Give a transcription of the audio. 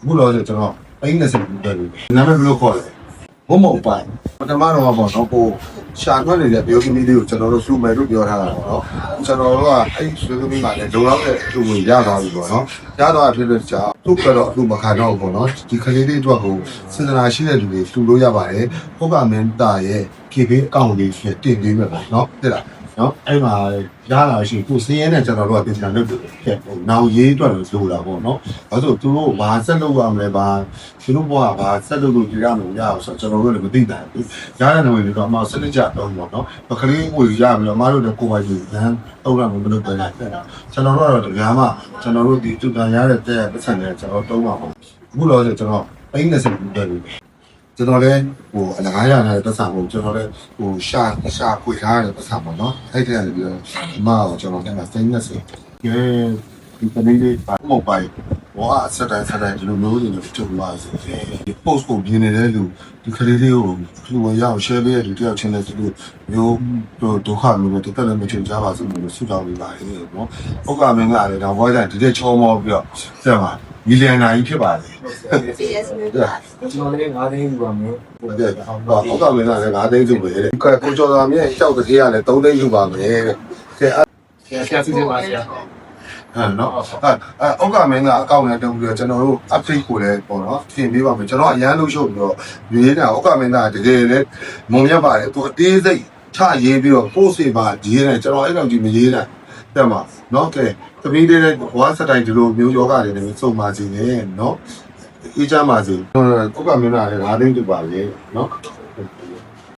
အခုလောကျွန်တော်ပိန်း20ဘူးတက်ပြီနာမည်ဘယ်လိုခေါ်လဲမုံမုံပိုင်ပထမတော့ပေါ့နော်ကိုရှာထွက်နေတဲ့ပြောသမီးလေးကိုကျွန်တော်တို့စုမယ်လို့ပြောထားတာပေါ့နော်ကျွန်တော်တို့ကအဲ့ဆွေးသမီးမှလည်းလုံလောက်တဲ့သူ့ကိုရသွားပြီပေါ့နော်ရသွားဖြစ်တဲ့ကြောင့်သူ့ကတော့အခုမခံတော့ဘူးပေါ့နော်ဒီကလေးလေးအတွက်ကိုစဉ်းစားရှိတဲ့လူတွေလှူလို့ရပါတယ်ဟုတ်ကမင်းတာရဲ့ KB အကောင့်လေးတင်ပေးမယ်ပေါ့နော်သိလားနော်အဲ့မှာရလာရှိကိုစင်းရဲနဲ့ကျွန်တော်တို့ကပြန်လုပ်တယ်နောင်ရေးအတွက်လို့ဆိုတာပေါ့နော်ဘာလို့သူတို့ဘာဆက်လုပ်ရမလဲဘာသူတို့ဘွားဘာဆက်လုပ်လို့ရမယ်ရအောင်ဆိုကျွန်တော်တို့လည်းမသိနိုင်ဘူးရတဲ့နေဝင်တော့အမစနစ်ကြတော့ပေါ့နော်ပကလေးကိုရပြီးတော့အမတို့လည်းကိုယ်ပိုင်ကြီးလမ်းတော့ရမှာမလုပ်ပဲလိုက်ကျွန်တော်တို့ကတော့တရားမှကျွန်တော်တို့ဒီတူတန်ရတဲ့တဲ့ပတ်စံနဲ့ကျွန်တော်တုံးပါပေါ့အခုလောကျွန်တော်ပိန်း20ဘူးတက်ပြီကျွန်တော်လည်းဟိုအလကားရတဲ့ပတ်စံကိုကျွန်တော်လည်းဟိုရှာခွေထားတဲ့ပတ်စံပေါ့နော်အဲ့တဲ့ပြီးတော့အမကိုကျွန်တော်ကစိတ်နဲ့စိတ်ဒီပနေလေးပါမောက်ပိုင်ဘောအဆက်တိုင်းဒီလိုမျိုးတွေနဲ့ထုတ်ပါစေဒီ post ကိုမြင်နေတဲ့လူဒီကလေးလေးကိုလူဝင်ရအောင် share ပေးရတဲ့တယောက်ချင်းနဲ့ဒီလိုမျိုးဒုက္ခမျိုးတွေတက်လည်းမချင်ကြပါဘူးလို့ဆုတောင်းပေးပါတယ်နော်ဟုတ်ကမင်းကလည်းဒါဘောကြဒီတဲ့ချောမောပြီးတော့ဆက်ပါမီလီယံနာကြီးဖြစ်ပါတယ် PS မျိုးပါကျွန်တော်လည်း9သိန်းယူပါမယ်ဟုတ်ကဲ့ဟုတ်ကမင်းကလည်း9သိန်းစုပဲတဲ့ကိုကျော်တော်မြင့်ကြောက်တခေးကလည်း3သိန်းစုပါမယ်တဲ့ကဲဆရာစီစဉ်ပါဆရာဟမ်နော်အောက်ကမင်းကအကောင့်နဲ့တုံးပြီးတော့ကျွန်တော်တို့ update ကိုလည်းပေါ့နော်ပြင်ပေးပါမယ်ကျွန်တော်အရန်လို့ရှုပ်ပြီးတော့ရွေးနေတာအောက်ကမင်းကတကယ်လည်းမုံမြတ်ပါတယ်သူအသေးစိတ်ချရေးပြီးတော့ post တွေပါရေးနေကျွန်တော်အဲ့လောက်ကြီးမရေးနိုင်တက်မှာနော်ကဲသမီးလေးနဲ့ဘွားစတိုင်ဒီလိုမျိုးယောဂတွေနဲ့စုံပါစေနဲ့နော်အေးချမ်းပါစေအောက်ကမင်းကလည်း5သိန်းတူပါလေနော်